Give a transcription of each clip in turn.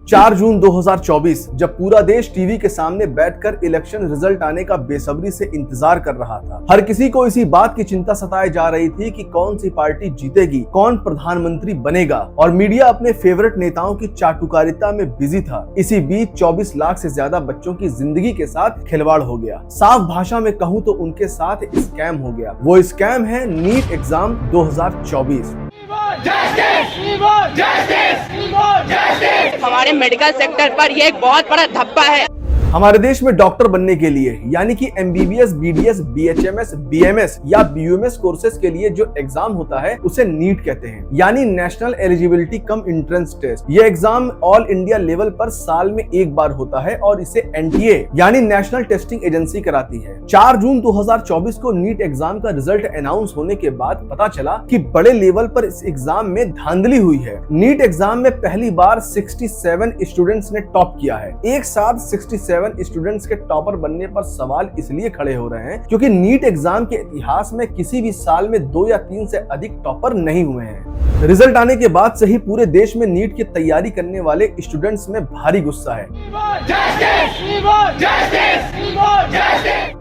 4 जून 2024 जब पूरा देश टीवी के सामने बैठकर इलेक्शन रिजल्ट आने का बेसब्री से इंतजार कर रहा था। हर किसी को इसी बात की चिंता सताए जा रही थी कि कौन सी पार्टी जीतेगी, कौन प्रधानमंत्री बनेगा, और मीडिया अपने फेवरेट नेताओं की चाटुकारिता में बिजी था। इसी बीच 24 लाख से ज्यादा बच्चों की जिंदगी के साथ खिलवाड़ हो गया। साफ भाषा में कहूँ तो उनके साथ स्कैम हो गया। वो स्कैम है नीट एग्जाम 2024। हमारे मेडिकल सेक्टर पर यह एक बहुत बड़ा धब्बा है। हमारे देश में डॉक्टर बनने के लिए यानी कि MBBS, BDS, BHMS, BMS या BUMS कोर्सेज के लिए जो एग्जाम होता है उसे नीट कहते हैं, यानी national eligibility cum entrance test. ये एग्जाम ऑल इंडिया लेवल पर साल में एक बार होता है और इसे NTA यानी नेशनल टेस्टिंग एजेंसी कराती है। 4 जून 2024 को नीट एग्जाम का रिजल्ट अनाउंस होने के बाद पता चला कि बड़े लेवल पर इस एग्जाम में धांधली हुई है। नीट एग्जाम में पहली बार 67 स्टूडेंट्स ने टॉप किया है। एक साथ 67 स्टूडेंट्स के टॉपर बनने पर सवाल इसलिए खड़े हो रहे हैं क्योंकि नीट एग्जाम के इतिहास में किसी भी साल में 2 या 3 से अधिक टॉपर नहीं हुए हैं। रिजल्ट आने के बाद से ही पूरे देश में नीट की तैयारी करने वाले स्टूडेंट्स में भारी गुस्सा है।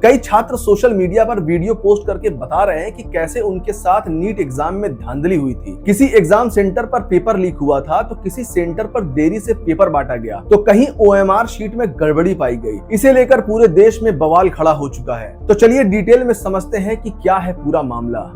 कई छात्र सोशल मीडिया पर वीडियो पोस्ट करके बता रहे हैं कि कैसे उनके साथ नीट एग्जाम में धांधली हुई थी। किसी एग्जाम सेंटर पर पेपर लीक हुआ था तो किसी सेंटर पर देरी से पेपर बांटा गया तो कहीं OMR शीट में गड़बड़ी पाई गई। इसे लेकर पूरे देश में बवाल खड़ा हो चुका है। तो चलिए डिटेल में समझते हैं कि क्या है पूरा मामला।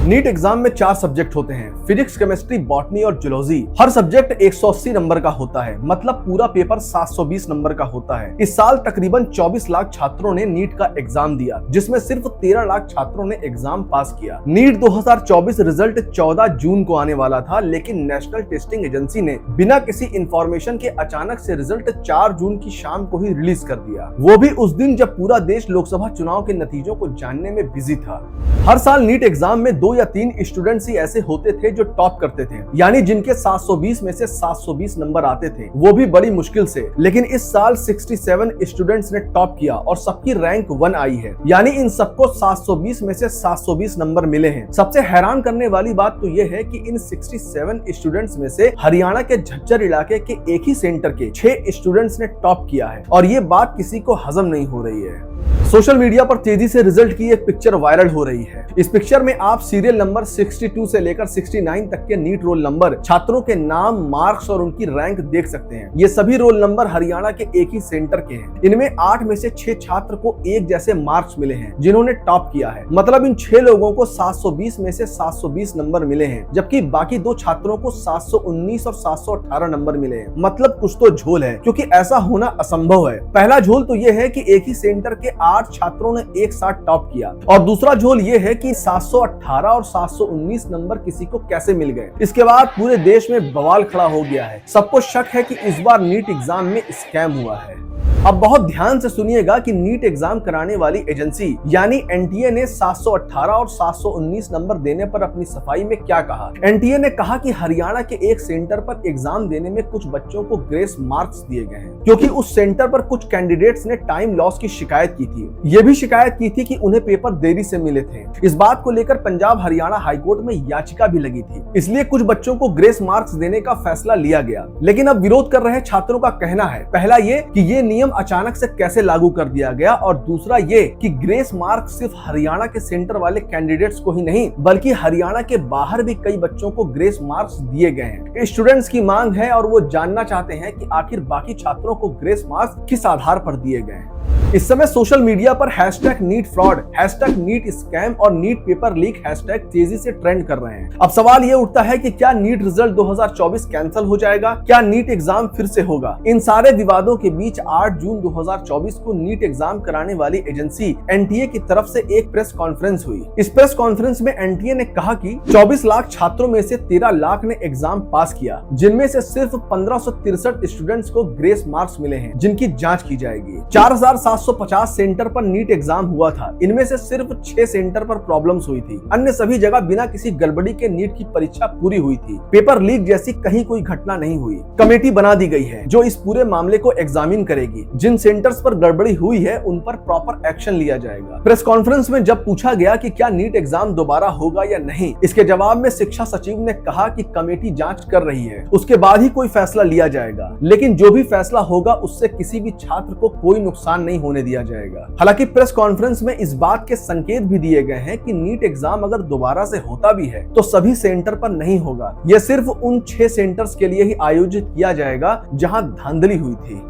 नीट एग्जाम में 4 सब्जेक्ट होते हैं, फिजिक्स, केमिस्ट्री, बॉटनी और जूलॉजी। हर सब्जेक्ट 180 नंबर का होता है, मतलब पूरा पेपर 720 नंबर का होता है। इस साल तकरीबन 24 लाख छात्रों ने नीट का एग्जाम दिया, जिसमें सिर्फ 13 लाख छात्रों ने एग्जाम पास किया। नीट 2024 रिजल्ट 14 जून को आने वाला था, लेकिन नेशनल टेस्टिंग एजेंसी ने बिना किसी इंफॉर्मेशन के अचानक से रिजल्ट 4 जून की शाम को ही रिलीज कर दिया, वो भी उस दिन जब पूरा देश लोकसभा चुनाव के नतीजों को जानने में बिजी था। हर साल नीट एग्जाम में 2 या 3 स्टूडेंट्स ही ऐसे होते थे जो टॉप करते थे, यानी जिनके 720 में से 720 नंबर आते थे, वो भी बड़ी मुश्किल से। लेकिन इस साल 67 स्टूडेंट्स ने टॉप किया और सबकी रैंक 1 आई है, यानी इन सबको 720 में से 720 नंबर मिले हैं। सबसे हैरान करने वाली बात तो ये है कि इन 67 स्टूडेंट्स में से हरियाणा के झज्जर इलाके के एक ही सेंटर के 6 स्टूडेंट्स ने टॉप किया है, और ये बात किसी को हजम नहीं हो रही है। सोशल मीडिया पर तेजी से रिजल्ट की एक पिक्चर वायरल हो रही है। इस पिक्चर में आप सीरियल नंबर 62 से लेकर 69 तक के नीट रोल नंबर, छात्रों के नाम, मार्क्स और उनकी रैंक देख सकते हैं। ये सभी रोल नंबर हरियाणा के एक ही सेंटर के हैं। इनमें 8 में से 6 छात्र को एक जैसे मार्क्स मिले हैं जिन्होंने टॉप किया है, मतलब इन 6 लोगों को 720 में से 720 नंबर मिले हैं, जबकि बाकी 2 छात्रों को 719 और 718 नंबर मिले हैं। मतलब कुछ तो झोल है, क्योंकि ऐसा होना असंभव है। पहला झोल तो ये है कि एक ही सेंटर के 8 छात्रों ने एक साथ टॉप किया, और दूसरा झोल ये है कि 718 और 719 नंबर किसी को कैसे मिल गए। इसके बाद पूरे देश में बवाल खड़ा हो गया है। सबको शक है कि इस बार नीट एग्जाम में स्कैम हुआ है। अब बहुत ध्यान से सुनिएगा कि नीट एग्जाम कराने वाली एजेंसी यानी NTA ने 718 और 719 नंबर देने पर अपनी सफाई में क्या कहा। NTA ने कहा कि हरियाणा के एक सेंटर पर एग्जाम देने में कुछ बच्चों को ग्रेस मार्क्स दिए गए हैं, क्योंकि उस सेंटर पर कुछ कैंडिडेट्स ने टाइम लॉस की शिकायत की थी। ये भी शिकायत की थी कि उन्हें पेपर देरी से मिले थे। इस बात को लेकर पंजाब हरियाणा हाईकोर्ट में याचिका भी लगी थी, इसलिए कुछ बच्चों को ग्रेस मार्क्स देने का फैसला लिया गया। लेकिन अब विरोध कर रहे छात्रों का कहना है, पहला ये कि ये नियम अचानक से कैसे लागू कर दिया गया, और दूसरा ये कि ग्रेस मार्क सिर्फ हरियाणा के सेंटर वाले कैंडिडेट्स को ही नहीं बल्कि हरियाणा के बाहर भी कई बच्चों को ग्रेस मार्क्स दिए गए हैं। स्टूडेंट्स की मांग है और वो जानना चाहते हैं कि आखिर बाकी छात्रों को ग्रेस मार्क्स किस आधार पर दिए गए हैं। इस समय सोशल मीडिया पर #NEET-FRAUD, #NEET-SCAM और नीट पेपर लीक हैशटैग तेजी से ट्रेंड कर रहे हैं। अब सवाल ये उठता है कि क्या नीट रिजल्ट 2024 कैंसिल हो जाएगा? क्या नीट एग्जाम फिर से होगा? इन सारे विवादों के बीच 8 जून 2024 को नीट एग्जाम कराने वाली एजेंसी NTA की तरफ से एक प्रेस कॉन्फ्रेंस हुई। इस प्रेस कॉन्फ्रेंस में NTA ने कहा कि 24 लाख छात्रों में से 13 लाख ने एग्जाम पास किया, जिनमें से सिर्फ 1563 स्टूडेंट्स को ग्रेस मार्क्स मिले हैं, जिनकी जाँच की जाएगी। 4700 750 सेंटर पर नीट एग्जाम हुआ था। इनमें से सिर्फ 6 सेंटर पर प्रॉब्लम्स हुई थी। अन्य सभी जगह बिना किसी गड़बड़ी के नीट की परीक्षा पूरी हुई थी। पेपर लीक जैसी कहीं कोई घटना नहीं हुई। कमेटी बना दी गई है जो इस पूरे मामले को एग्जामिन करेगी। जिन सेंटर्स पर गड़बड़ी हुई है उन पर प्रॉपर एक्शन लिया जाएगा। प्रेस कॉन्फ्रेंस में जब पूछा गया कि क्या नीट एग्जाम दोबारा होगा या नहीं, इसके जवाब में शिक्षा सचिव ने कहा कि कमेटी जांच कर रही है, उसके बाद ही कोई फैसला लिया जाएगा। लेकिन जो भी फैसला होगा उससे किसी भी छात्र को कोई नुकसान नहीं होने दिया जाएगा। हालांकि प्रेस कॉन्फ्रेंस में इस बात के संकेत भी दिए गए हैं कि नीट एग्जाम अगर दोबारा से होता भी है तो सभी सेंटर पर नहीं होगा। यह सिर्फ उन 6 सेंटर्स के लिए ही आयोजित किया जाएगा जहां धांधली हुई थी।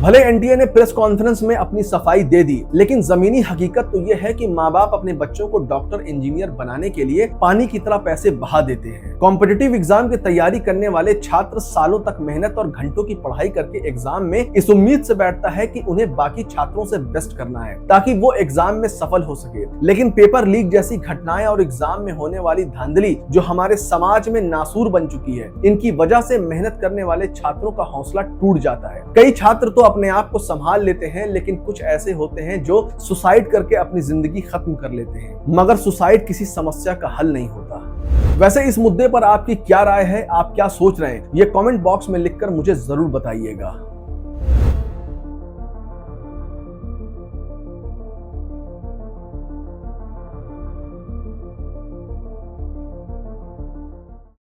भले एनटीए ने प्रेस कॉन्फ्रेंस में अपनी सफाई दे दी, लेकिन जमीनी हकीकत तो यह है कि माँ बाप अपने बच्चों को डॉक्टर इंजीनियर बनाने के लिए पानी की तरह पैसे बहा देते हैं। कॉम्पिटिटिव एग्जाम की तैयारी करने वाले छात्र सालों तक मेहनत और घंटों की पढ़ाई करके एग्जाम में इस उम्मीद से बैठता है कि उन्हें बाकी छात्रों से बेस्ट करना है ताकि वो एग्जाम में सफल हो सके। लेकिन पेपर लीक जैसी घटनाएं और एग्जाम में होने वाली धांधली जो हमारे समाज में नासूर बन चुकी है, इनकी वजह से मेहनत करने वाले छात्रों का हौसला टूट जाता है। कई छात्र तो अपने आप को संभाल लेते हैं, लेकिन कुछ ऐसे होते हैं जो सुसाइड करके अपनी जिंदगी खत्म कर लेते हैं। मगर सुसाइड किसी समस्या का हल नहीं होता। वैसे इस मुद्दे पर आपकी क्या राय है, आप क्या सोच रहे हैं, ये कमेंट बॉक्स में लिखकर मुझे जरूर बताइएगा।